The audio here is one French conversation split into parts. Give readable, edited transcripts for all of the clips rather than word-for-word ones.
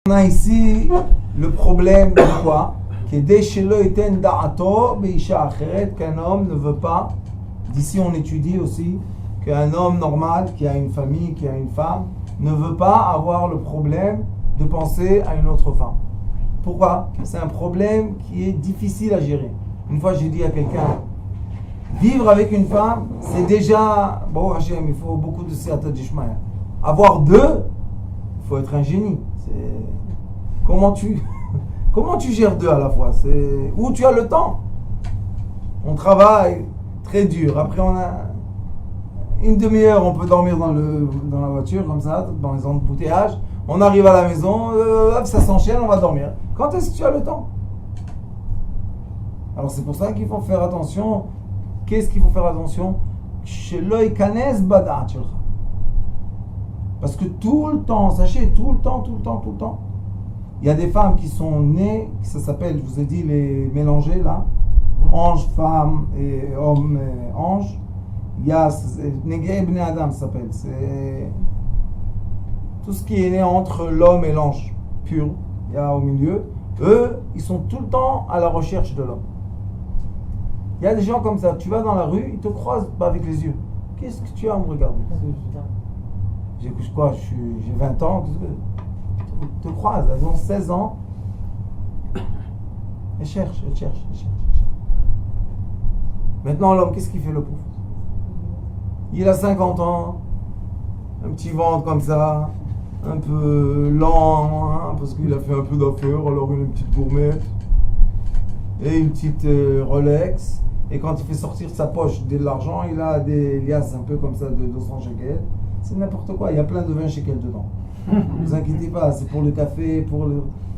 On a ici le problème de quoi? Qu'un homme ne veut pas, d'ici on étudie aussi, qu'un homme normal qui a une famille, qui a une femme, ne veut pas avoir le problème de penser à une autre femme. Pourquoi? C'est un problème qui est difficile à gérer. Une fois j'ai dit à quelqu'un, vivre avec une femme, c'est déjà, bon Hachem, il faut beaucoup de siyata d'ishmael. Avoir deux, il faut être un génie. Comment tu gères deux à la fois? Où tu as le temps? On travaille très dur. Après, on a une demi-heure, on peut dormir dans la voiture, comme ça, dans les embouteillages. On arrive à la maison, ça s'enchaîne, on va dormir. Quand est-ce que tu as le temps? Alors, c'est pour ça qu'il faut faire attention. Qu'est-ce qu'il faut faire attention? Parce que tout le temps, sachez, tout le temps, il y a des femmes qui sont nées, ça s'appelle, je vous ai dit, les mélangés là, ange, femme et homme, ange. Il y a Negei Bnei Adam, ça s'appelle. C'est tout ce qui est né entre l'homme et l'ange pur. Il y a au milieu. Eux, ils sont tout le temps à la recherche de l'homme. Il y a des gens comme ça, tu vas dans la rue, ils te croisent pas avec les yeux. Qu'est-ce que tu as à me regarder? J'ai 20 ans, te croisent, elles ont 16 ans. Elles cherchent. Maintenant, l'homme, qu'est-ce qu'il fait, le pauvre? Il a 50 ans, un petit ventre comme ça, un peu lent, hein, parce qu'il a fait un peu d'affaires, alors une petite gourmette et une petite Rolex. Et quand il fait sortir sa poche de l'argent, il a des liasses un peu comme ça de 200 shekels. C'est n'importe quoi, il y a plein de 20 shekels dedans. Ne vous inquiétez pas, c'est pour le café,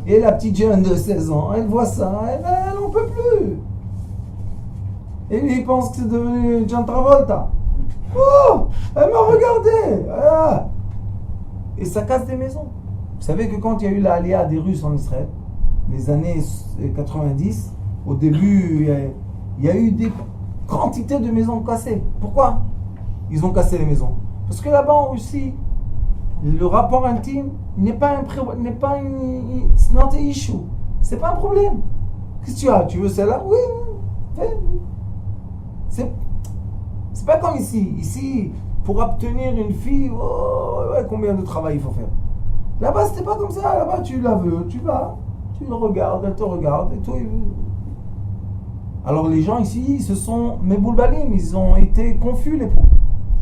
Et la petite jeune de 16 ans, elle voit ça, elle n'en peut plus. Et lui, il pense que c'est devenu John Travolta. Oh, elle m'a regardé. Ah. Et ça casse des maisons. Vous savez que quand il y a eu l'aliyah des Russes en Israël, les années 90, au début, il y a eu des quantités de maisons cassées. Pourquoi ils ont cassé les maisons? Parce que là-bas en Russie, le rapport intime n'est pas c'est not an issue. C'est pas un problème. Qu'est-ce que tu as? Tu veux celle-là? Oui, fais. C'est pas comme ici. Ici, pour obtenir une fille, combien de travail il faut faire? Là-bas, c'était pas comme ça. Là-bas, tu la veux, tu vas, tu le regardes, elle te regarde, et tout. Alors les gens ici, ils se sont méboulbalim, ils ont été confus, les pauvres.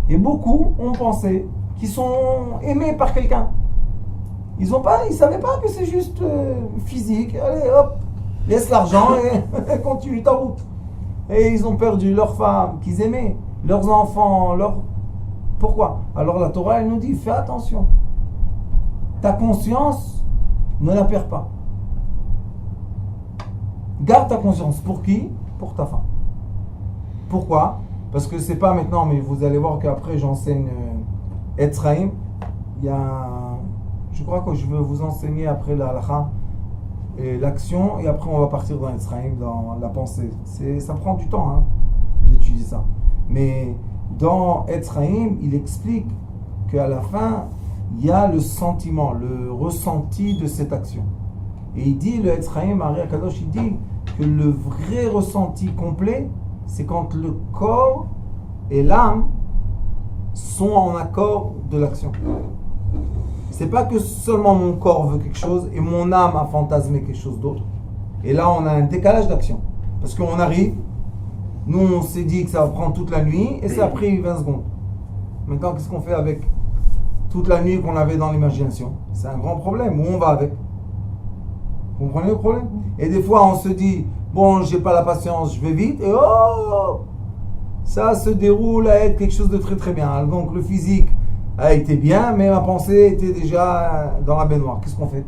Et beaucoup ont pensé qu'ils sont aimés par quelqu'un. Ils savaient pas que c'est juste physique. Allez, hop, laisse l'argent et continue ta route. Et ils ont perdu leurs femmes qu'ils aimaient, leurs enfants, Pourquoi? Alors la Torah, elle nous dit, fais attention. Ta conscience, ne la perds pas. Garde ta conscience. Pour qui? Pour ta femme. Pourquoi? Parce que c'est pas maintenant, mais vous allez voir qu'après j'enseigne Etzraïm. Je crois que je veux vous enseigner après la halakha et l'action, et après on va partir dans Etzraïm, dans la pensée. Ça prend du temps d'étudier ça. Mais dans Etzraïm, il explique qu'à la fin, il y a le sentiment, le ressenti de cette action. Et il dit, le Etzraïm, Ari Akadosh, il dit que le vrai ressenti complet, c'est quand le corps et l'âme sont en accord de l'action. C'est pas que seulement mon corps veut quelque chose et mon âme a fantasmé quelque chose d'autre. Et là, on a un décalage d'action. Parce qu'on arrive, nous on s'est dit que ça va prendre toute la nuit et ça a pris 20 secondes. Maintenant, qu'est-ce qu'on fait avec toute la nuit qu'on avait dans l'imagination? C'est un grand problème. Où on va avec? Vous comprenez le problème? Et des fois, on se dit, bon, j'ai pas la patience, je vais vite, et ça se déroule à être quelque chose de très très bien. Donc le physique a été bien, mais ma pensée était déjà dans la baignoire. Qu'est-ce qu'on fait?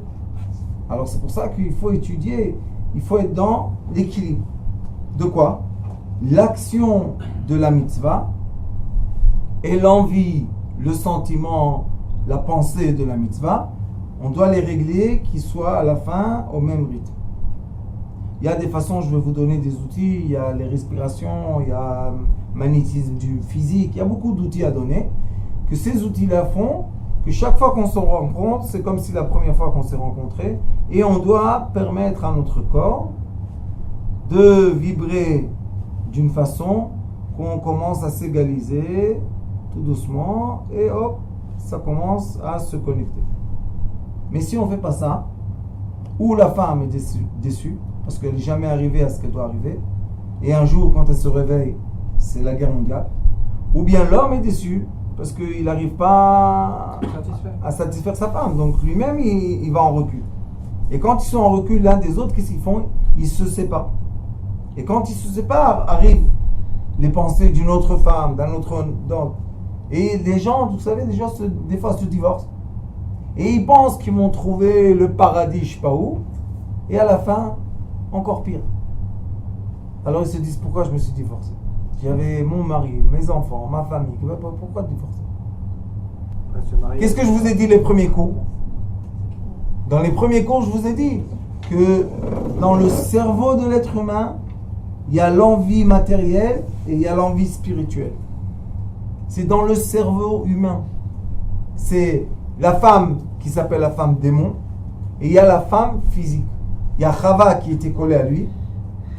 Alors c'est pour ça qu'il faut étudier, il faut être dans l'équilibre. De quoi? L'action de la mitzvah et l'envie, le sentiment, la pensée de la mitzvah, on doit les régler qu'ils soient à la fin au même rythme. Il y a des façons, je vais vous donner des outils, il y a les respirations, il y a magnétisme du physique, il y a beaucoup d'outils à donner, que ces outils-là font que chaque fois qu'on se rencontre, c'est comme si la première fois qu'on s'est rencontrés, et on doit permettre à notre corps de vibrer d'une façon qu'on commence à s'égaliser tout doucement, et hop, ça commence à se connecter. Mais si on ne fait pas ça, ou la femme est déçue parce qu'elle n'est jamais arrivée à ce qu'elle doit arriver, et un jour, quand elle se réveille, c'est la guerre mondiale, ou bien l'homme est déçu parce qu'il n'arrive pas à satisfaire sa femme. Donc lui-même, il va en recul. Et quand ils sont en recul l'un des autres, qu'est-ce qu'ils font? Ils se séparent. Et quand ils se séparent, arrivent les pensées d'une autre femme, d'un autre homme. Et les gens, vous savez, des fois se divorcent. Et ils pensent qu'ils vont trouver le paradis, je ne sais pas où. Et à la fin, encore pire. Alors ils se disent, pourquoi je me suis divorcé? J'avais mon mari, mes enfants, ma famille. Pourquoi divorcer? Qu'est-ce que je vous ai dit les premiers cours? Dans les premiers cours, je vous ai dit que dans le cerveau de l'être humain, il y a l'envie matérielle et il y a l'envie spirituelle. C'est dans le cerveau humain. C'est la femme qui s'appelle la femme démon, et il y a la femme physique. Il y a Chava qui était collée à lui,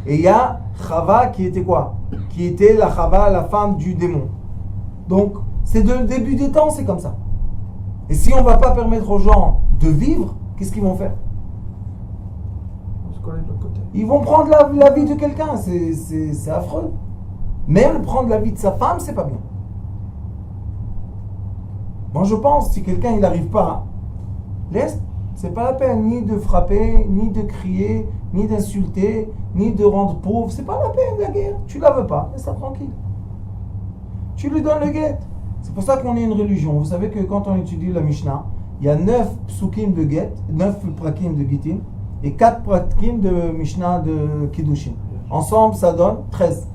et il y a Chava qui était quoi? Qui était la Chava, la femme du démon. Donc, c'est le début des temps, c'est comme ça. Et si on ne va pas permettre aux gens de vivre, qu'est-ce qu'ils vont faire? On se colle de l'autre côté. Ils vont prendre la vie de quelqu'un, c'est affreux. Même prendre la vie de sa femme, c'est pas bien. Moi je pense, si quelqu'un il n'arrive pas, laisse, c'est pas la peine ni de frapper, ni de crier, ni d'insulter, ni de rendre pauvre, c'est pas la peine la guerre. Tu la veux pas, laisse ça tranquille. Tu lui donnes le guet. C'est pour ça qu'on est une religion. Vous savez que quand on étudie la Mishnah, il y a 9 psukim de guet, 9 prakim de Gittin, et 4 prakim de Mishnah de Kiddushin. Ensemble, ça donne 13.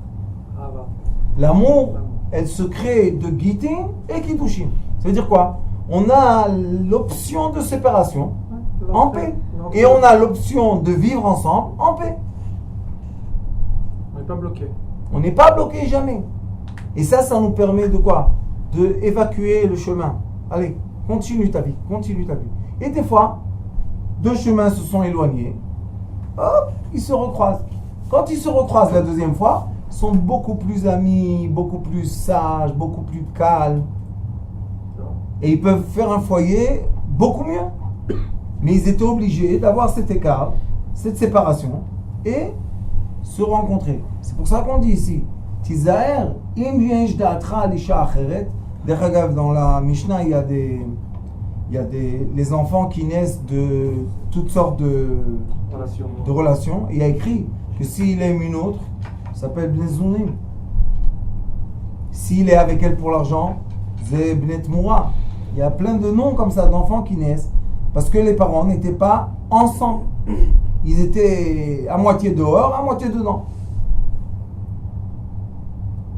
L'amour, elle se crée de Gittin et Kiddushin. Ça veut dire quoi? On a l'option de séparation en paix. Et on a l'option de vivre ensemble en paix. On n'est pas bloqué. On n'est pas bloqué jamais. Et ça nous permet de quoi? De évacuer le chemin. Allez, continue ta vie, continue ta vie. Et des fois, deux chemins se sont éloignés. Hop, ils se recroisent. Quand ils se recroisent la deuxième fois, ils sont beaucoup plus amis, beaucoup plus sages, beaucoup plus calmes. Et ils peuvent faire un foyer beaucoup mieux. Mais ils étaient obligés d'avoir cet écart, cette séparation, et se rencontrer. C'est pour ça qu'on dit ici, Tizaer, im yensh da'atra l'isha acheret. Dans la Mishnah, il y a les enfants qui naissent de toutes sortes de relations. Il y a écrit que s'il aime une autre, ça s'appelle Bnei Zunim. S'il est avec elle pour l'argent, c'est Bnei Tmoura. Il y a plein de noms comme ça d'enfants qui naissent parce que les parents n'étaient pas ensemble. Ils étaient à moitié dehors, à moitié dedans.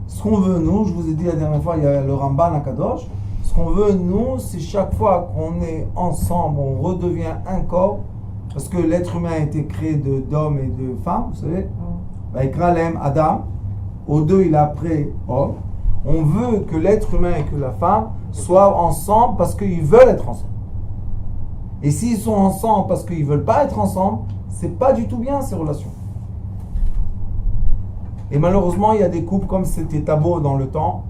Ce qu'on veut, nous, je vous ai dit la dernière fois, il y a le Ramban à Kadosh. Ce qu'on veut, nous, c'est chaque fois qu'on est ensemble, on redevient un corps. Parce que l'être humain a été créé d'hommes et de femmes, vous savez. Vaikralem Adam, aux deux il a après homme. On veut que l'être humain et que la femme soient ensemble parce qu'ils veulent être ensemble. Et s'ils sont ensemble parce qu'ils ne veulent pas être ensemble, c'est pas du tout bien ces relations. Et malheureusement, il y a des couples comme c'était tabou dans le temps.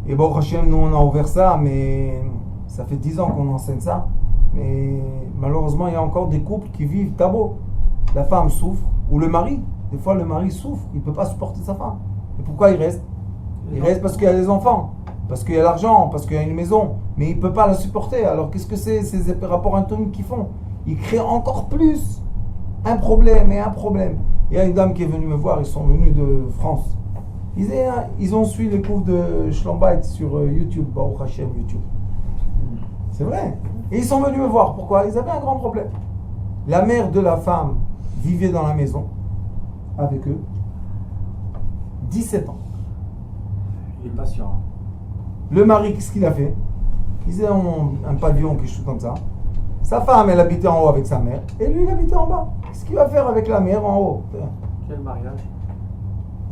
Et bon, Hachem, nous on a ouvert ça, mais ça fait 10 ans qu'on enseigne ça. Mais malheureusement, il y a encore des couples qui vivent tabou. La femme souffre, ou le mari. Des fois, le mari souffre, il ne peut pas supporter sa femme. Et pourquoi il reste? Il reste parce qu'il y a des enfants, parce qu'il y a l'argent, parce qu'il y a une maison. Mais il ne peut pas la supporter. Alors qu'est-ce que c'est ces rapports intimes qu'ils font? Ils créent encore plus un problème et un problème. Il y a une dame qui est venue me voir, ils sont venus de France. Ils ont suivi les cours de Schlombait sur YouTube, Baruch Hashem YouTube. C'est vrai. Et ils sont venus me voir. Pourquoi? Ils avaient un grand problème. La mère de la femme vivait dans la maison avec eux 17 ans. Il est patient. Le mari, qu'est-ce qu'il a fait? Ils avaient un pavillon, quelque chose comme ça. Sa femme, elle habitait en haut avec sa mère. Et lui, il habitait en bas. Qu'est-ce qu'il va faire avec la mère en haut? Quel mariage?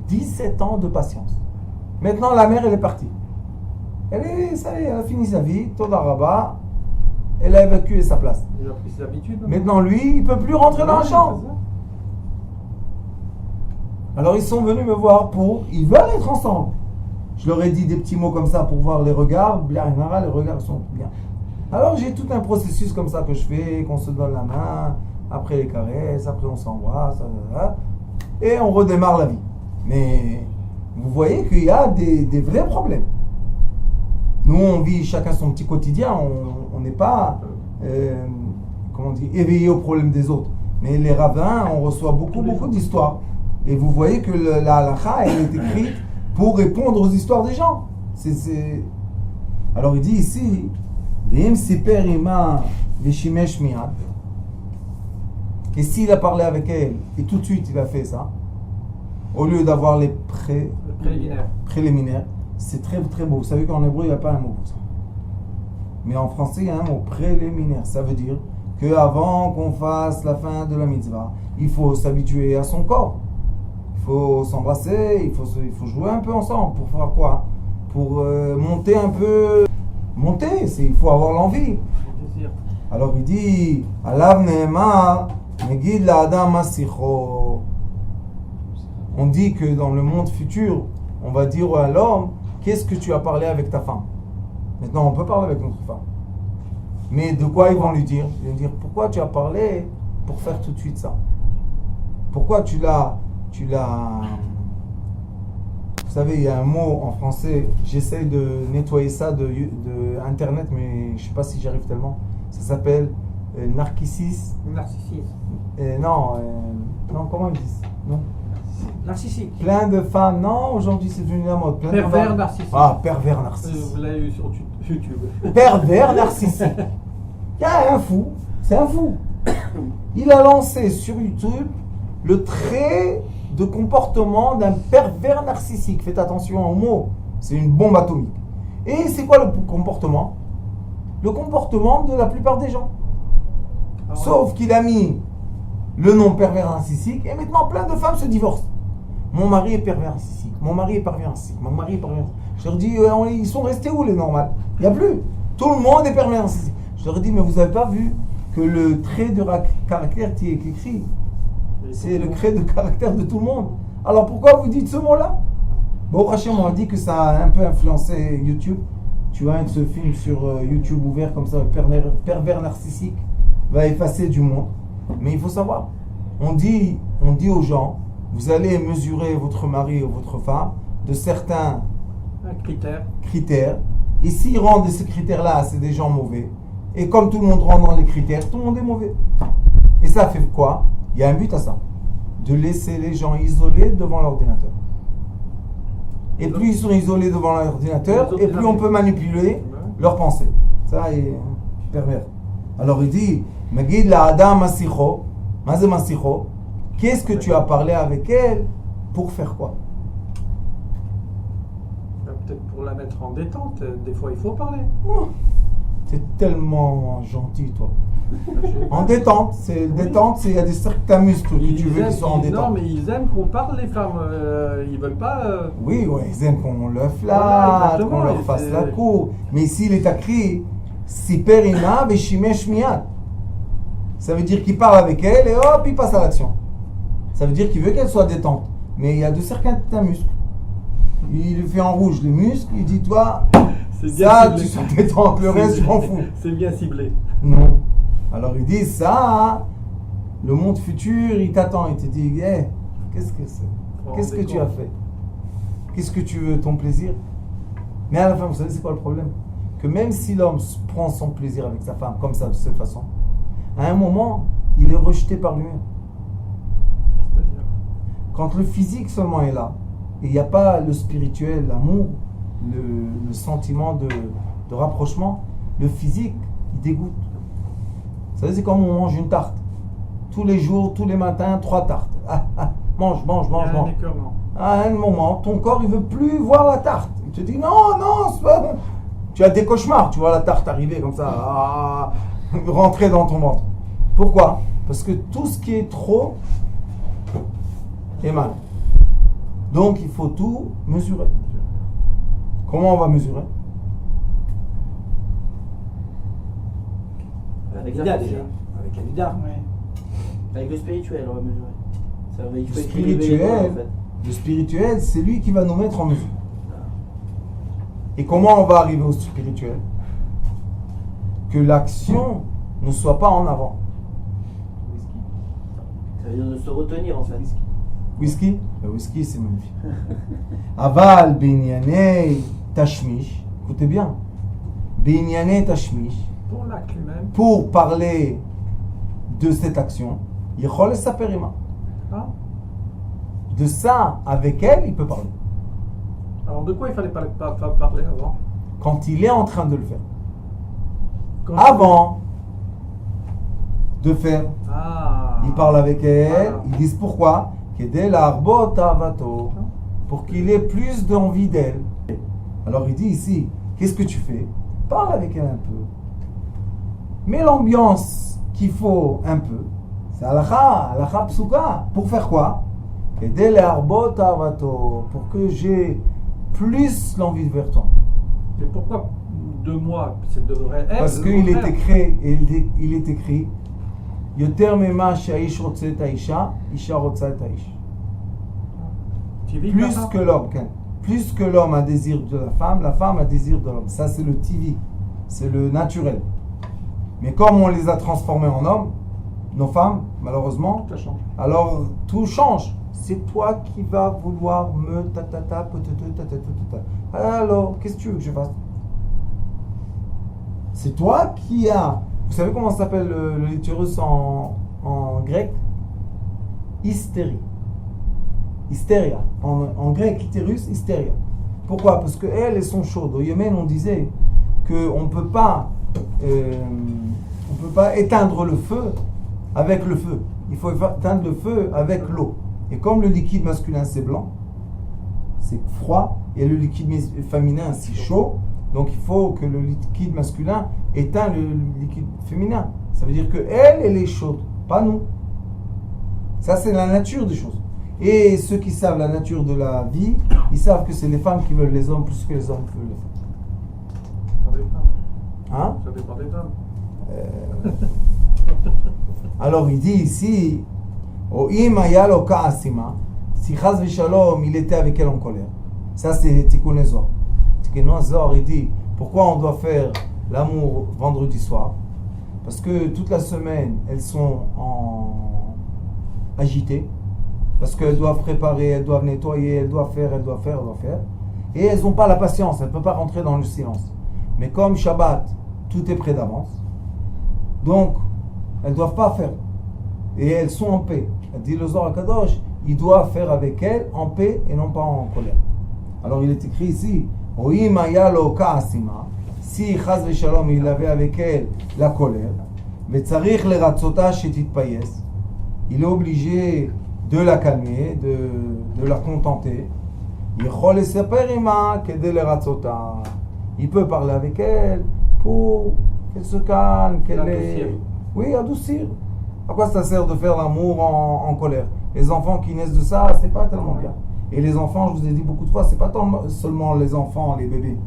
17 ans de patience. Maintenant, la mère, elle est partie. Ça y est, elle a fini sa vie, Toda Rabba, elle a évacué sa place. Il a pris ses habitudes. hein. Maintenant, lui, il ne peut plus rentrer dans la Ouais, chambre. c'est ça. Alors, ils sont venus me voir ils veulent être ensemble. Je leur ai dit des petits mots comme ça pour voir les regards. Bien, les regards sont bien. Alors, j'ai tout un processus comme ça que je fais, qu'on se donne la main, après les caresses, après on s'embrasse, et on redémarre la vie. Mais vous voyez qu'il y a des vrais problèmes. Nous, on vit chacun son petit quotidien, on n'est pas, éveillé aux problèmes des autres. Mais les rabbins, on reçoit beaucoup d'histoires. Et vous voyez que la halakha, elle est écrite pour répondre aux histoires des gens. Alors il dit ici, et s'il a parlé avec elle, et tout de suite il a fait ça, au lieu d'avoir les préliminaires, c'est très très beau. Vous savez qu'en hébreu il n'y a pas un mot pour ça. Mais en français il y a un mot, préliminaire. Ça veut dire qu'avant qu'on fasse la fin de la mitzvah, il faut s'habituer à son corps. Il faut s'embrasser, il faut jouer un peu ensemble. Pour faire quoi? Pour monter un peu. Monter, il faut avoir l'envie. Alors il dit, Alav Nehemar, Megid la'adam masicho. On dit que dans le monde futur, on va dire à l'homme, qu'est-ce que tu as parlé avec ta femme? Maintenant, on peut parler avec notre femme. Mais de quoi ils vont lui dire? Ils vont dire, pourquoi tu as parlé pour faire tout de suite ça? Pourquoi tu l'as... Vous savez, il y a un mot en français, j'essaie de nettoyer ça de Internet, mais je ne sais pas si j'arrive tellement. Ça s'appelle narcissisme. Non, comment ils disent? Non. Narcissique. Plein de femmes, non, aujourd'hui c'est devenu la mode. Pervers narcissique. Ah, pervers narcissique. Vous l'avez eu sur YouTube. Pervers narcissique. Il y a un fou, c'est un fou. Il a lancé sur YouTube le trait de comportement d'un pervers narcissique. Faites attention aux mots, c'est une bombe atomique. Et c'est quoi le comportement? Le comportement de la plupart des gens. Sauf qu'il a mis le nom pervers narcissique et maintenant plein de femmes se divorcent. Mon mari est pervers narcissique, mon mari est pervers narcissique, mon mari est pervers narcissique. Je leur dis, ils sont restés où les normales? Il n'y a plus. Tout le monde est pervers narcissique. Je leur dis, mais vous n'avez pas vu que le trait de caractère qui est écrit, c'est le trait de caractère de tout le monde. Alors pourquoi vous dites ce mot-là? Bon, Hachem, on a dit que ça a un peu influencé YouTube. Tu vois, ce film sur YouTube ouvert comme ça, pervers narcissique, va effacer du monde. Mais il faut savoir, on dit aux gens, vous allez mesurer votre mari ou votre femme de certains critères. Et s'ils rendent ces critères-là, c'est des gens mauvais. Et comme tout le monde rentre dans les critères, tout le monde est mauvais. Et ça fait quoi? Il y a un but à ça. De laisser les gens isolés devant l'ordinateur. Et plus ils sont isolés devant l'ordinateur, et plus on peut manipuler leurs pensées. Ça est pervers. Alors il dit, Magid la'adam masicho. Mazé masicho. Qu'est-ce que tu as parlé avec elle pour faire quoi? Peut-être pour la mettre en détente. Des fois, il faut parler. Oh, t'es tellement gentil, toi. En détente, c'est il y a des certains muscles que tu veux qui sont en détente. Non, mais ils aiment qu'on parle, les femmes. Ils veulent pas. Oui, ils aiment qu'on le flatte, qu'on leur fasse la cour. Mais ici, il est écrit Siperina veshimesh miyad. Ça veut dire qu'il parle avec elle et hop, il passe à l'action. Ça veut dire qu'il veut qu'elle soit détente. Mais il y a de certains muscles. Il fait en rouge les muscles, il dit toi, ça, tu sois détente, le reste, je m'en fous. C'est bien ciblé. Non. Alors il dit ça, le monde futur, il t'attend, il te dit, hey, qu'est-ce que c'est? Qu'est-ce que tu as fait? Qu'est-ce que tu veux, ton plaisir? Mais à la fin, vous savez, c'est quoi le problème? Que même si l'homme prend son plaisir avec sa femme, comme ça, de cette façon, à un moment, il est rejeté par lui-même. C'est-à-dire? Quand le physique seulement est là, et il n'y a pas le spirituel, l'amour, le sentiment de rapprochement, le physique, il dégoûte. Vous savez, c'est comme on mange une tarte. Tous les jours, tous les matins, 3 tartes. Mange. À un moment, ton corps, il ne veut plus voir la tarte. Il te dit, non, c'est pas bon. Tu as des cauchemars, tu vois la tarte arriver comme ça, rentrer dans ton ventre. Pourquoi? Parce que tout ce qui est trop est mal. Donc, il faut tout mesurer. Comment on va mesurer? Avec l'IDA déjà. Avec l'IDA. Ouais. Avec le spirituel, on va mesurer. Ça va, il faut Le équilibrer les spirituel, deux, en fait. le spirituel, c'est lui qui va nous mettre en mesure. Et comment on va arriver au spirituel? Que l'action ne soit pas en avant. Ça veut dire de se retenir en fait. Whisky? Le whisky, c'est magnifique. Aval, Binyanei, Tashmish. Écoutez bien. Binyanei, Tashmish. Pour l'acte lui-même. Pour parler de cette action, Yechol et Saperima. Hein? De ça, avec elle, il peut parler. Alors de quoi il fallait pas parler avant? Quand il est en train de le faire. Quand- Avant de faire, Ah. il parle avec elle, Ah. ils disent pourquoi? Kedel arbot avato. Pour qu'il ait plus d'envie d'elle. Alors il dit ici, qu'est-ce que tu fais? Parle avec elle un peu. Mets l'ambiance qu'il faut un peu. C'est halakha psuka. Pour faire quoi? Kedel arbot avato. Pour que j'ai plus l'envie vers toi. Mais pourquoi 2 mois? C'est devrait être. Parce le qu'il est contraire. écrit, il est écrit, Yoter mema she'aish rotze et ha'isha, isha rotza et ha'ish. Tu vis Plus comme ça? que l'homme, Ken. Plus que l'homme a désir de la femme a désir de l'homme. Ça, c'est le TV, c'est le naturel. Mais comme on les a transformés en hommes, nos femmes, malheureusement, Ça change. alors tout change. C'est toi qui vas vouloir me ta-ta-ta, peut-être ta-ta-ta-ta-ta. Alors, qu'est-ce que tu veux que je fasse? C'est toi qui as. Vous savez comment ça s'appelle le litérus en grec? Hystérie. Hystéria. En grec, litérus, hystéria. Pourquoi? Parce qu'elles sont chaudes. Au Yémen, on disait qu'on ne peut pas éteindre le feu avec le feu. Il faut éteindre le feu avec l'eau. Et comme le liquide masculin, c'est blanc, c'est froid, et le liquide féminin, c'est chaud, donc il faut que le liquide masculin éteint le liquide féminin. Ça veut dire qu'elle est chaude, pas nous. Ça, c'est la nature des choses. Et ceux qui savent la nature de la vie, ils savent que c'est les femmes qui veulent les hommes plus que les hommes veulent les femmes. Ça dépend des femmes. Hein? Ça dépend des femmes. Alors il dit ici, O'im ayalo ka'asima, si chaz v'shalom, il était avec elle en colère. Ça c'est Tikkun Zohar. Tikkun Zohar, il dit, pourquoi on doit faire l'amour vendredi soir? Parce que toute la semaine, elles sont agitées. Parce qu'elles doivent préparer, elles doivent nettoyer, elles doivent faire. Et elles n'ont pas la patience, elles ne peuvent pas rentrer dans le silence. Mais comme Shabbat, tout est prêt d'avance. Donc, elles ne doivent pas faire. Et elles sont en paix. Elle dit le Zohar Kadosh, il doit faire avec elles en paix et non pas en colère. Alors il est écrit ici, Oim ayalo ka'asima, si chaz v'shalom il avait avec elle la colère, ve'tzarich leratzota shetitpayes, il est obligé de la calmer, de la contenter. Yechol esaper ima kedei leratzota. Il peut parler avec elle pour qu'elle se calme, qu'elle est... Oui, adoucir. À quoi ça sert de faire l'amour en colère? Les enfants qui naissent de ça, c'est pas tellement bien. Et les enfants, je vous ai dit beaucoup de fois, c'est pas seulement les enfants, les bébés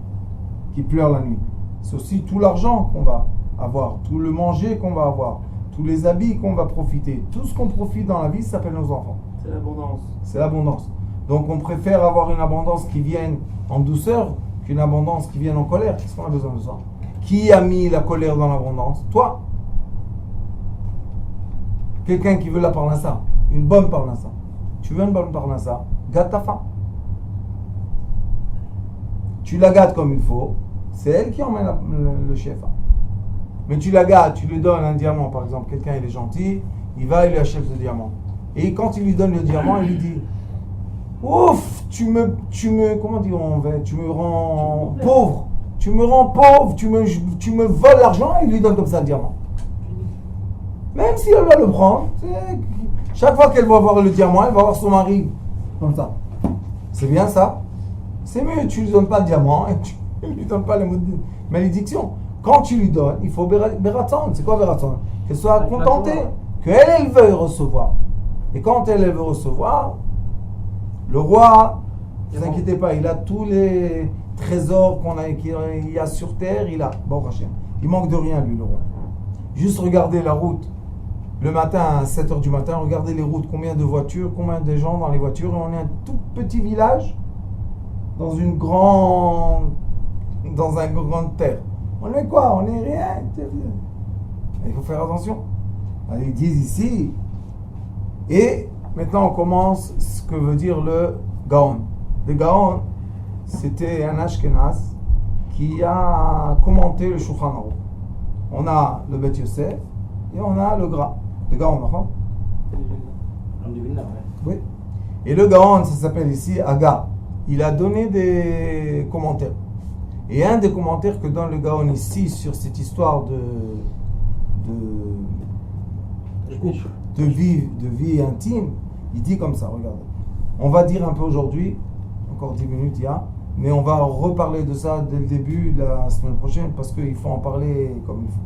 qui pleurent la nuit. C'est aussi tout l'argent qu'on va avoir, tout le manger qu'on va avoir, tous les habits qu'on va profiter. Tout ce qu'on profite dans la vie s'appelle nos enfants. C'est l'abondance. C'est l'abondance. Donc on préfère avoir une abondance qui vienne en douceur qu'une abondance qui vienne en colère. Qu'est-ce qu'on a besoin de ça? Qui a mis la colère dans l'abondance? Toi. Quelqu'un qui veut la parnassa, une bonne parnassa. Tu veux une bonne parnassa, gâte ta femme. Tu la gâtes comme il faut, c'est elle qui emmène le chef. Mais tu la gâtes, tu lui donnes un diamant par exemple. Quelqu'un il est gentil, il va et lui achète ce diamant. Et quand il lui donne le diamant, il lui dit ouf, tu me comment dire on va, tu me rends pauvre. Tu me rends pauvre, tu me voles l'argent et il lui donne comme ça le diamant. Même si elle va le prendre, chaque fois qu'elle va voir le diamant, elle va voir son mari comme ça. C'est bien ça? C'est mieux, tu ne lui donnes pas le diamant et tu ne lui donnes pas les malédictions. Quand tu lui donnes, il faut Beratzon. C'est quoi Beratzon? Qu'elle soit contentée, qu'elle veuille recevoir. Et quand elle veut recevoir, le roi, ne vous inquiétez pas, il a tous les trésors qu'il y a sur terre, il a. Bon, il manque de rien lui, le roi. Juste regardez la route. Le matin à 7h du matin, regardez les routes, combien de voitures, combien de gens dans les voitures. Et on est un tout petit village dans une grande terre. On est quoi? On est rien. Il faut faire attention. Alors, ils disent ici. Et maintenant on commence ce que veut dire le Gaon. Le Gaon, c'était un Ashkenaz qui a commenté le Shulchan Aruch. On a le Bet Yosef et on a le Gra. Le Gaon, non? L'homme du Vilna, ouais. Oui. Et le Gaon, ça s'appelle ici Aga. Il a donné des commentaires. Et un des commentaires que donne le Gaon ici sur cette histoire de vie intime, il dit comme ça, regardez. On va dire un peu aujourd'hui, encore 10 minutes il y a, mais on va reparler de ça dès le début la semaine prochaine parce qu'il faut en parler comme il faut.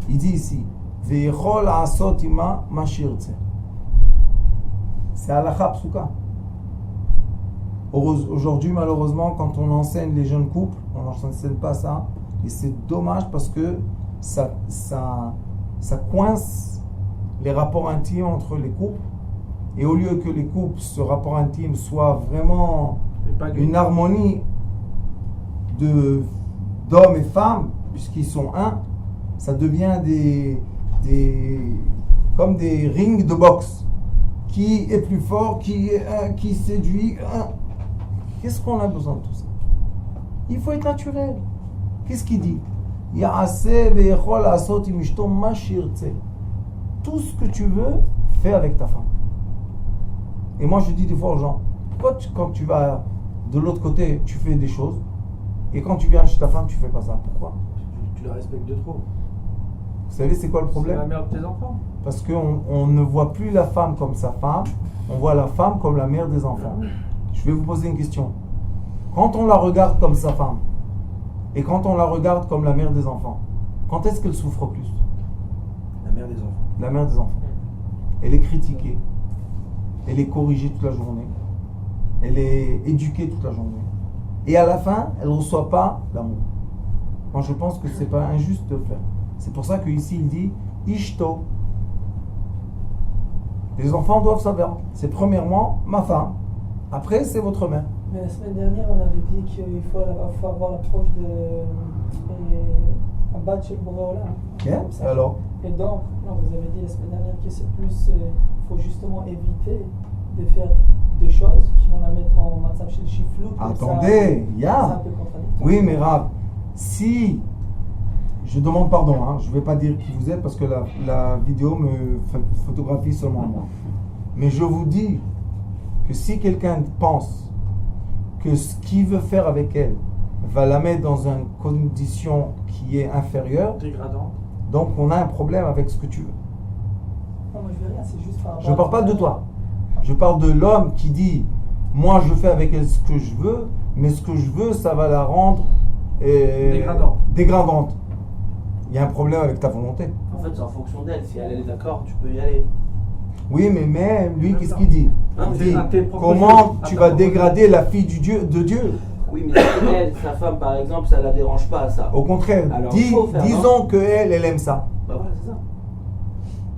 Il dit ici, Ve'echol asot ima ma shirtse. C'est halakha psuka. Aujourd'hui, malheureusement, quand on enseigne les jeunes couples, on n'enseigne pas ça. Et c'est dommage parce que ça coince les rapports intimes entre les couples. Et au lieu que les couples, ce rapport intime soit vraiment une harmonie d'hommes et femmes, puisqu'ils sont un, ça devient comme des rings de boxe. Qui est plus fort, qui séduit. Qu'est-ce qu'on a besoin de tout ça? Il faut être naturel. Qu'est-ce qu'il dit? Tout ce que tu veux, fais avec ta femme. Et moi je dis des fois aux gens, pourquoi quand tu vas de l'autre côté, tu fais des choses, et quand tu viens chez ta femme, tu fais pas ça? Pourquoi? Tu la respectes de trop. Vous savez c'est quoi le problème? C'est la mère de tes enfants. Parce qu'on ne voit plus la femme comme sa femme, on voit la femme comme la mère des enfants. Je vais vous poser une question. Quand on la regarde comme sa femme, et quand on la regarde comme la mère des enfants, quand est-ce qu'elle souffre plus? La mère des enfants. La mère des enfants. Elle est critiquée, elle est corrigée toute la journée, elle est éduquée toute la journée. Et à la fin, elle ne reçoit pas l'amour. Moi je pense que ce n'est pas injuste de le faire. C'est pour ça qu'ici il dit Ishto. Les enfants doivent savoir. C'est premièrement ma femme. Après, c'est votre mère. Mais la semaine dernière, on avait dit qu'il faut avoir l'approche de Abad chez le Boréola. Bien. Alors, et donc, non, vous avez dit la semaine dernière que c'est plus. Il faut justement éviter de faire des choses qui vont la mettre en matzah chez le chiflou. Attendez, il y a. C'est un peu contradictoire. Oui, mais Rav, si. Je demande pardon, hein, je ne vais pas dire qui vous êtes parce que la vidéo me photographie seulement moi. Mais je vous dis que si quelqu'un pense que ce qu'il veut faire avec elle va la mettre dans une condition qui est inférieure, Dégradant. donc on a un problème avec ce que tu veux. Non, moi je veux rien, c'est juste par rapport. Je ne parle pas de toi. Je parle de l'homme qui dit moi je fais avec elle ce que je veux, mais ce que je veux ça va la rendre dégradante. Il y a un problème avec ta volonté. En fait, c'est en fonction d'elle. Si elle est d'accord, tu peux y aller. Oui, mais même lui, qu'est-ce qu'il dit? Il dit comment tu vas dégrader la fille de Dieu? Oui, mais si elle, sa femme par exemple, ça la dérange pas ça. Au contraire, alors, disons qu'elle aime ça. Bah voilà, c'est ça.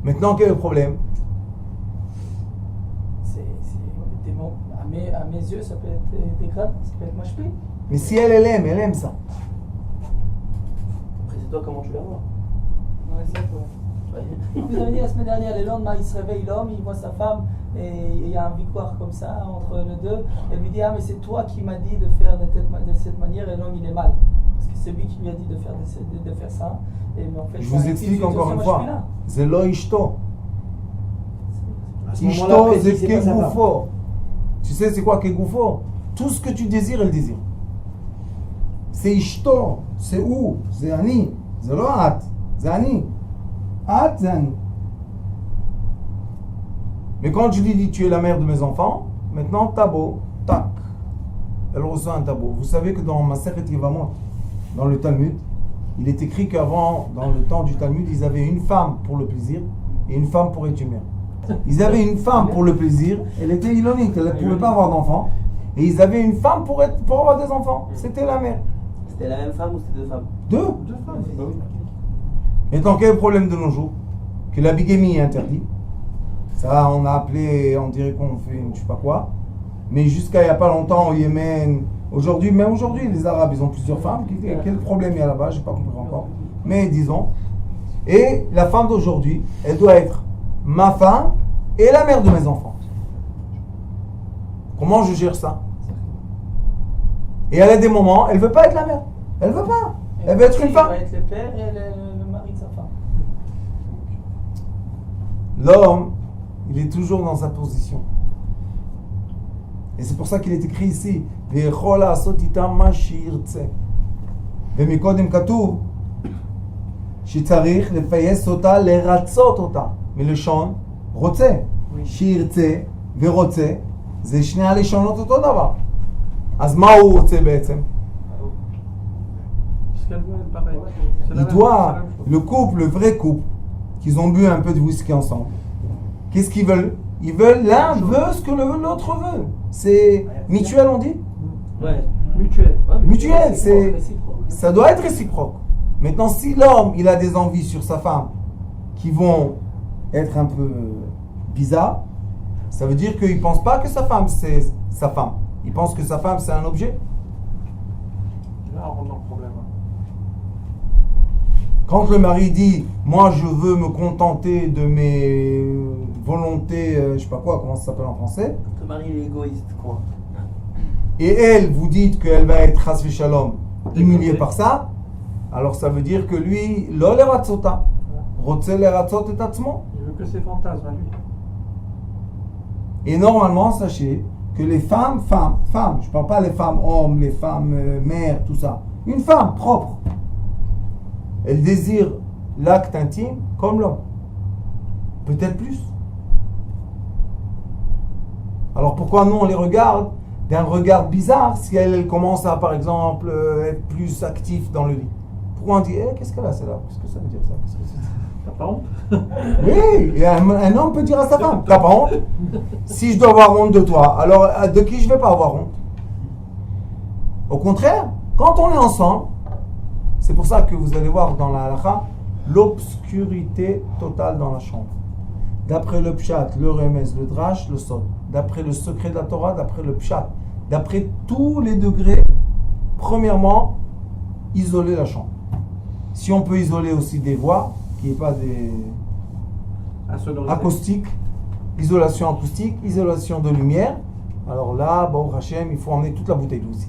Maintenant, quel est le problème? À mes yeux, ça peut être dégradant, ça peut être mâchepé. Mais si elle aime ça. Après, c'est toi comment tu la vois. Ouais, c'est quoi. Vous avez dit la semaine dernière, le lendemain, il se réveille, l'homme, il voit sa femme, et il y a un victoire comme ça entre les deux. Elle lui dit, ah mais c'est toi qui m'as dit de faire de cette manière, et l'homme il est mal. Parce que c'est lui qui lui a dit de faire ça. Et, mais en fait, je vous explique encore une fois. C'est lo ishto. À ce Ishto, moment-là, c'est c'est pas sa femme. kegoufo. Tu sais c'est quoi kegoufo? Tout ce que tu désires, elle désire. C'est ishto. C'est où? C'est ani. C'est lo at. C'est ani. At, c'est ani. Mais quand je lui dis tu es la mère de mes enfants, maintenant tabo, tac. Elle reçoit un tabo. Vous savez que dans Masechet Yevamot, dans le Talmud, il est écrit qu'avant, dans le temps du Talmud, ils avaient une femme pour le plaisir et une femme pour être mère. Ils avaient une femme pour le plaisir, elle était ilonique, elle ne pouvait pas avoir d'enfants. Et ils avaient une femme pour avoir des enfants, c'était la mère. C'était la même femme ou c'était deux femmes? Deux. Deux femmes. Maintenant, quel est le problème de nos jours? Que la bigamie est interdite. Ça, on a appelé, on dirait qu'on fait je sais pas quoi. Mais jusqu'à il n'y a pas longtemps au Yémen, aujourd'hui, même aujourd'hui, les Arabes, ils ont plusieurs femmes. Quel problème il y a là-bas? Je n'ai pas compris encore. Mais disons. Et la femme d'aujourd'hui, elle doit être ma femme et la mère de mes enfants. Comment je gère ça? Et elle a des moments, elle ne veut pas être la mère. Elle ne veut pas. Elle veut être une femme. Elle va être le père et le mari de sa femme. L'homme, il est toujours dans sa position. Et c'est pour ça qu'il est écrit ici ויכול לעשות איתם מה שירצה. ומקודם כתוב שצריך לפייס אותה, לרצות אותה. מלשון רוצה. שירצה ורוצה זה שני הלשונות אותו דבר. אז מה הוא רוצה בעצם? Ce qu'elle veut, pareil. C'est la Il même- doit, c'est la même chose. le couple, le vrai couple, qu'ils ont bu un peu de whisky ensemble. Qu'est-ce qu'ils veulent? Ils veulent, l'un veut ce que l'autre veut. C'est mutuel, on dit? Ouais. Mutuel. Ouais, mais Mutuel, c'est, Réciproque. ça doit être réciproque. Maintenant, si l'homme, il a des envies sur sa femme qui vont être un peu bizarres, ça veut dire qu'il ne pense pas que sa femme, c'est sa femme. Il pense que sa femme, c'est un objet. Là, on rentre dans le problème. Quand le mari dit « Moi, je veux me contenter de mes volontés, je sais pas quoi, comment ça s'appelle en français ?» Ton mari il est égoïste, quoi. et elle, vous dites qu'elle va être chas v'shalom, humiliée Dégoûtée. par ça, alors ça veut dire que lui, lo leratzota, rotze leratzot et atzmo. Il veut que ses fantasmes à lui. Et normalement, sachez que les femmes, je ne parle pas les femmes hommes, les femmes mères, tout ça. Une femme propre, elle désire l'acte intime comme l'homme. Peut-être plus. Alors pourquoi nous on les regarde d'un regard bizarre si elle commence à, par exemple, être plus active dans le lit? Pourquoi on dit, qu'est-ce qu'elle a celle-là? Qu'est-ce que ça veut dire ça? Qu'est-ce que c'est? T'as pas honte? Oui, et un homme peut dire à sa femme, t'as pas honte? Si je dois avoir honte de toi, alors de qui je vais pas avoir honte? Au contraire, quand on est ensemble, c'est pour ça que vous allez voir dans la halakha, l'obscurité totale dans la chambre. D'après le pshat, le remez, le drash, le sod. D'après le secret de la Torah, d'après le pshat. D'après tous les degrés, premièrement, isoler la chambre. Si on peut isoler aussi des voix, qui n'est pas des Insonorisé. acoustiques, isolation acoustique, isolation de lumière, alors là, bon, Hachem, il faut emmener toute la bouteille aussi.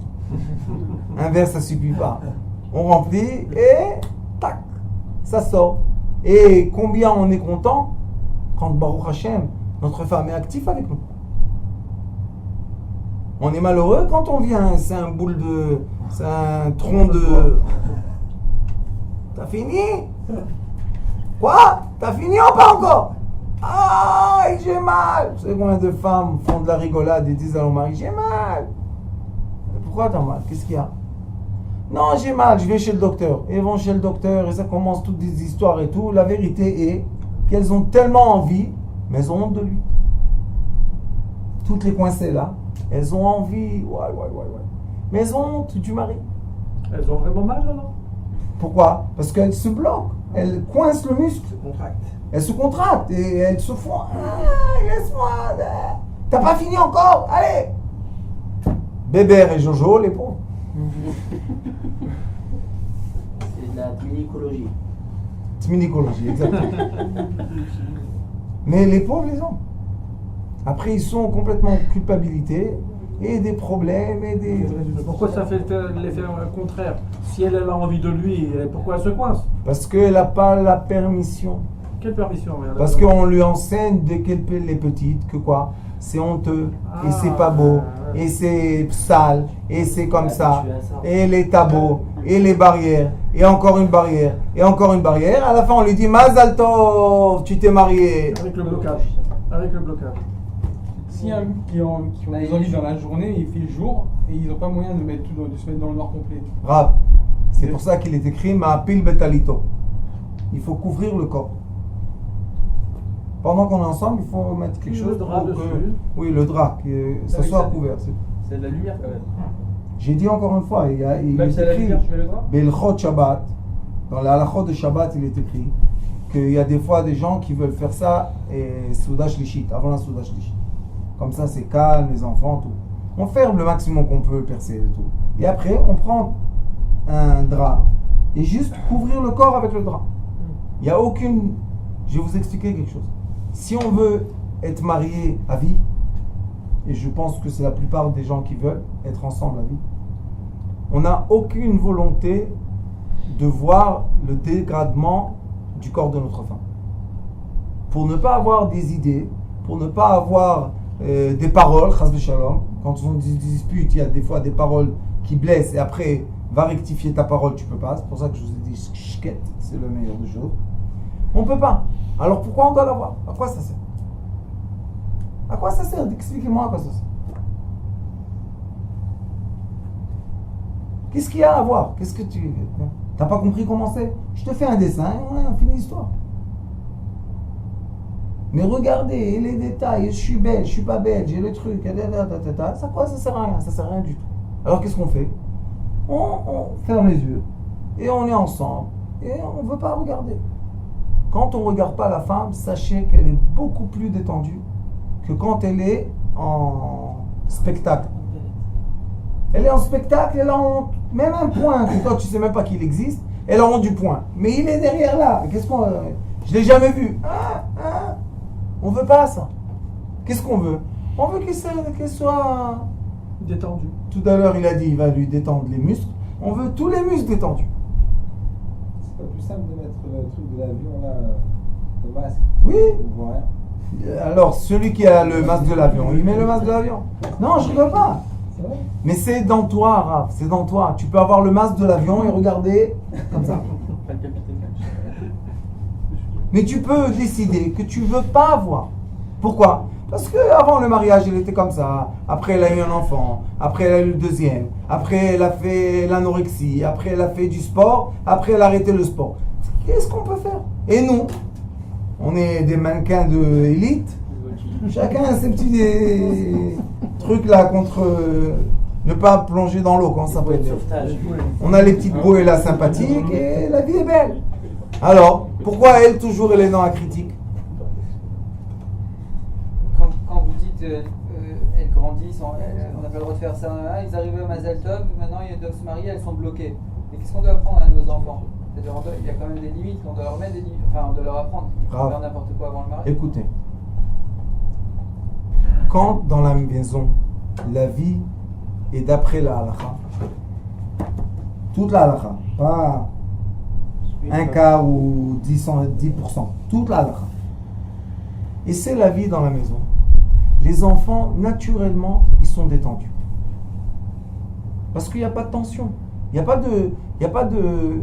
Un verre, ça ne suffit pas. On remplit et tac, ça sort. Et combien on est content quand Baruch Hashem, notre femme est active avec nous. On est malheureux quand on vient, c'est un boule de, c'est un tronc de. T'as fini? Quoi? T'as fini ou pas encore? Ah, j'ai mal. Vous savez combien de femmes font de la rigolade et disent à leur mari, j'ai mal. Pourquoi t'as mal? Qu'est-ce qu'il y a? Non, j'ai mal, je vais chez le docteur. Et ils vont chez le docteur et ça commence toutes des histoires et tout. La vérité est qu'elles ont tellement envie, mais elles ont honte de lui. Toutes les coincées là, elles ont envie, ouais. Mais elles ont honte du mari. Elles ont vraiment mal alors? Pourquoi? Parce qu'elles se bloquent, elles coincent le muscle. C'est contracte. Elles se contractent et elles se font, laisse-moi, t'as pas fini encore, allez. Bébert et Jojo, les pauvres. C'est de la gynécologie. Tminicologie, exactement. Mais les pauvres, les hommes. Après, ils sont complètement en culpabilité et des problèmes et des. Pourquoi ça fait l'effet contraire? Si elle a envie de lui, pourquoi elle se coince? Parce qu'elle n'a pas la permission. Quelle permission? Mais Parce qu'on lui enseigne dès qu'elle est petite que quoi? C'est honteux, et c'est pas beau, et c'est sale, et c'est comme ça, et les tabous, et les barrières, et encore une barrière, et encore une barrière. À la fin, on lui dit Mazal Tov, tu t'es marié. Avec le blocage. Avec le blocage. S'il y a qui ont des envies dans la journée, il fait jour et ils n'ont pas moyen de se mettre dans le noir complet. Grave. C'est pour ça qu'il est écrit Ma'apil betalito. Il faut couvrir le corps. Pendant qu'on est ensemble, il faut mettre quelque Le chose drap pour que, dessus. oui, le drap, que ça Avec soit ça. couvert. C'est de la lumière quand même. J'ai dit encore une fois, il Même est si c'est la écrit lumière, tu mets le drap. Belchot Shabbat, Dans la halachot de Shabbat, il est écrit qu'il y a des fois des gens qui veulent faire ça et Souda Shlishit, avant la Souda Shlishit. Comme ça, c'est calme, les enfants, tout. On ferme le maximum qu'on peut percer et tout. Et après, on prend un drap et juste couvrir le corps avec le drap. Il n'y a aucune... Je vais vous expliquer quelque chose. Si on veut être marié à vie, et je pense que c'est la plupart des gens qui veulent être ensemble à vie, on n'a aucune volonté de voir le dégradement du corps de notre femme. Pour ne pas avoir des idées, pour ne pas avoir des paroles, chas v'shalom, quand on dispute, il y a des fois des paroles qui blessent et après, va rectifier ta parole, tu peux pas. C'est pour ça que je vous ai dit shket, c'est le meilleur des choses. On peut pas. Alors pourquoi on doit l'avoir? À quoi ça sert? À quoi ça sert? Expliquez-moi à quoi ça sert. Qu'est-ce qu'il y a à voir? Qu'est-ce que tu... T'as pas compris comment c'est? Je te fais un dessin et on a fini l'histoire. Mais regardez les détails, je suis belle, je suis pas belle, j'ai le truc, ça quoi? Ça sert à rien, ça sert à rien du tout. Alors qu'est-ce qu'on fait? On ferme les yeux et on est ensemble et on ne veut pas regarder. Quand on ne regarde pas la femme, sachez qu'elle est beaucoup plus détendue que quand elle est en spectacle. Elle est en spectacle, elle a honte. Même un point que toi tu ne sais même pas qu'il existe, elle a honte du point. Mais il est derrière là. Qu'est-ce qu'on... Je ne l'ai jamais vu. On ne veut pas ça. Qu'est-ce qu'on veut? On veut qu'elle soit... détendu. Tout à l'heure, il a dit il va lui détendre les muscles. On veut tous les muscles détendus. C'est pas plus simple de mettre le truc de l'avion là, le masque? Oui. On voit rien. Alors, celui qui a le masque de l'avion, il met le masque de l'avion. Non, je ne veux pas. C'est vrai? Mais c'est dans toi, Raph, c'est dans toi. Tu peux avoir le masque de l'avion et regarder comme ça. Pas le capitaine. Mais tu peux décider que tu ne veux pas avoir. Pourquoi? Parce qu'avant le mariage, elle était comme ça. Après, elle a eu un enfant. Après, elle a eu le deuxième. Après, elle a fait l'anorexie. Après, elle a fait du sport. Après, elle a arrêté le sport. Qu'est-ce qu'on peut faire? Et nous, on est des mannequins de élite. Chacun a ses petits trucs là contre ne pas plonger dans l'eau, comment ça s'appelle? Sauvetage. On a les petites bouées là sympathiques et la vie est belle. Alors, pourquoi elle, toujours, elle est dans la critique? Quand vous dites elles grandissent, on n'a pas le droit de faire ça, ils arrivent au Mazel Tov, maintenant ils doivent se marier, elles sont bloquées. Et qu'est-ce qu'on doit apprendre à nos enfants? C'est-à-dire, il y a quand même des limites, on doit leur mettre des limites, enfin on doit leur apprendre qu'ils ne faut pas faire n'importe quoi avant le mariage. Écoutez, quand dans la maison, la vie est d'après la halakha, toute la halakha, pas un cas ou 10%, toute la halakha, et c'est la vie dans la maison, les enfants, naturellement, ils sont détendus. Parce qu'il n'y a pas de tension. Il n'y a pas de...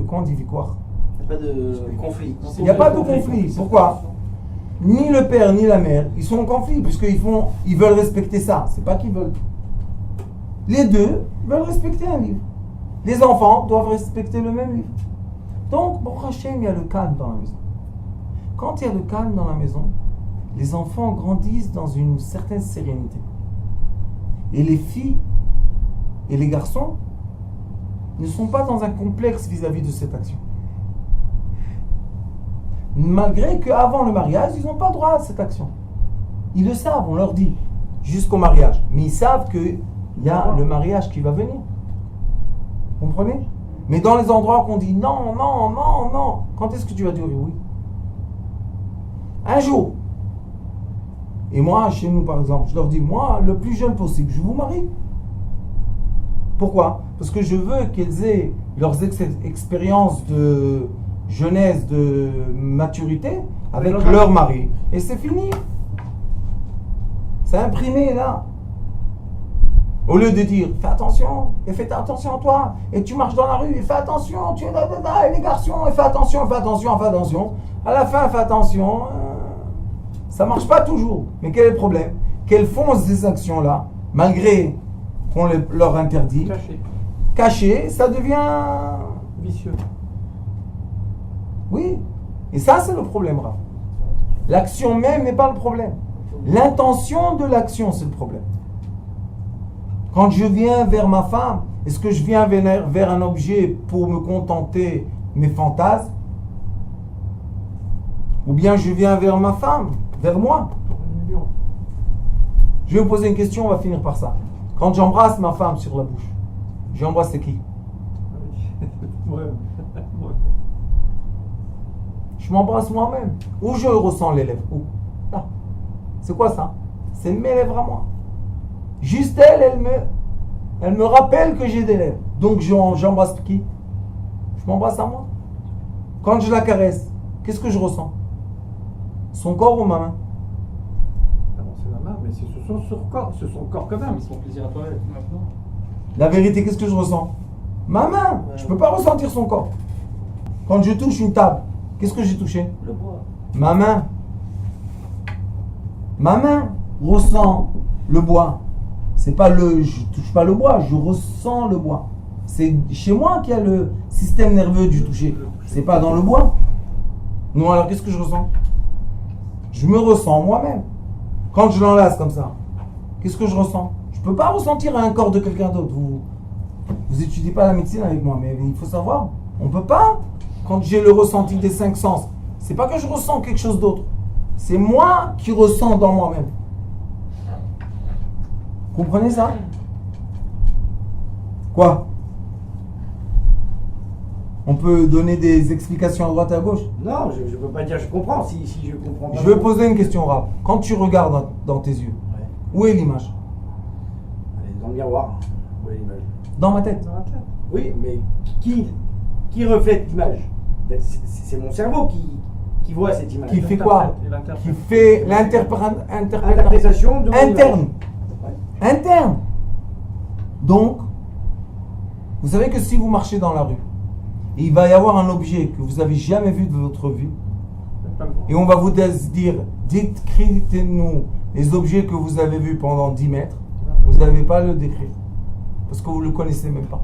Comment on dit, quoi? Il n'y a pas de conflit. Il n'y a pas de conflit. Pourquoi? Ni le père ni la mère, ils sont en conflit, puisqu'ils veulent respecter ça. C'est pas qu'ils veulent. Les deux veulent respecter un livre. Les enfants doivent respecter le même livre. Donc, bon, Hachem, il y a le calme dans la maison. Quand il y a le calme dans la maison, les enfants grandissent dans une certaine sérénité. Et les filles et les garçons ne sont pas dans un complexe vis-à-vis de cette action. Malgré qu'avant le mariage, ils n'ont pas droit à cette action. Ils le savent, on leur dit, jusqu'au mariage. Mais ils savent qu'il y a le mariage qui va venir. Vous comprenez? Mais dans les endroits qu'on dit non, non, non, non, quand est-ce que tu vas dire oui? Un jour. Et moi, chez nous par exemple, je leur dis, moi, le plus jeune possible, je vous marie. Pourquoi? Parce que je veux qu'ils aient leurs expériences de jeunesse, de maturité avec leur mari. Et c'est fini. C'est imprimé là. Au lieu de dire, fais attention, et fais attention à toi, et tu marches dans la rue, et fais attention, tu es là, et les garçons, et fais attention, fais attention, fais attention. À la fin, fais attention. Ça marche pas toujours. Mais quel est le problème? Qu'elles font ces actions-là, malgré qu'on leur interdit, caché, ça devient vicieux. Oui. Et ça, c'est le problème, Raph. L'action même n'est pas le problème. L'intention de l'action, c'est le problème. Quand je viens vers ma femme, est-ce que je viens vers un objet pour me contenter mes fantasmes, ou bien je viens vers ma femme, vers moi. Je vais vous poser une question, on va finir par ça. Quand j'embrasse ma femme sur la bouche, j'embrasse qui? Ouais. Je m'embrasse moi-même. Où je ressens les lèvres? Où? Là. C'est quoi ça? C'est mes lèvres à moi. Juste elle me rappelle que j'ai des lèvres. Donc j'embrasse qui? Je m'embrasse à moi. Quand je la caresse, qu'est-ce que je ressens? Son corps ou ma main? Ah bon, c'est la main, mais c'est son corps quand même. Ils font plaisir à toi maintenant. La vérité, qu'est-ce que je ressens? Ma main. Je ne peux pas ressentir son corps. Quand je touche une table, qu'est-ce que j'ai touché? Le bois. Ma main. Ma main ressent le bois. C'est pas je touche pas le bois, je ressens le bois. C'est chez moi qu'il y a le système nerveux du toucher. C'est pas dans le bois. Non, alors qu'est-ce que je ressens? Je me ressens moi-même. Quand je l'enlace comme ça, qu'est-ce que je ressens? Je peux pas ressentir un corps de quelqu'un d'autre. Vous étudiez pas la médecine avec moi, mais il faut savoir, on peut pas. Quand j'ai le ressenti des 5 sens, c'est pas que je ressens quelque chose d'autre. C'est moi qui ressens dans moi-même. Comprenez ça? Quoi? On peut donner des explications à droite et à gauche? Non, je ne peux pas dire je comprends si je comprends pas. Je vais poser une question, Rap. Quand tu regardes dans tes yeux, Ouais. où est l'image? Elle est dans le miroir. Oui, l'image. Dans ma tête. Oui, mais qui reflète l'image? C'est mon cerveau qui voit cette image. Qui fait quoi? Il interprète. Qui fait l'interprétation Interprétation de mon interne. Ouais. Interne. Donc, vous savez que si vous marchez dans la rue, et il va y avoir un objet que vous n'avez jamais vu de votre vie, et on va vous dire, décrivez-nous les objets que vous avez vus pendant 10 mètres, vous n'avez pas à le décrire, parce que vous ne le connaissez même pas.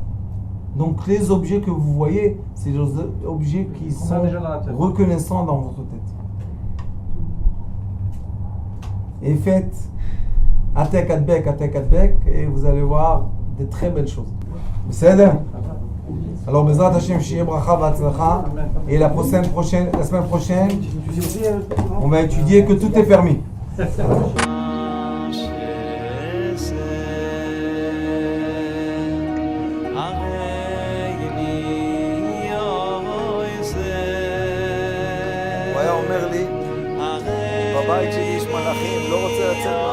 Donc les objets que vous voyez, c'est des objets qui On a sont déjà dans la tête. reconnaissants dans votre tête. Et faites attaque adbek, et vous allez voir des très belles choses. C'est ça. Alors, Bezrat Hashem, Shi'e Bracha V'Atzlacha. Et la semaine prochaine, Tu sais aussi, on va étudier que tout est permis. הוא היה אומר לי, בבית שלי יש מלאכים, לא רוצה לצאת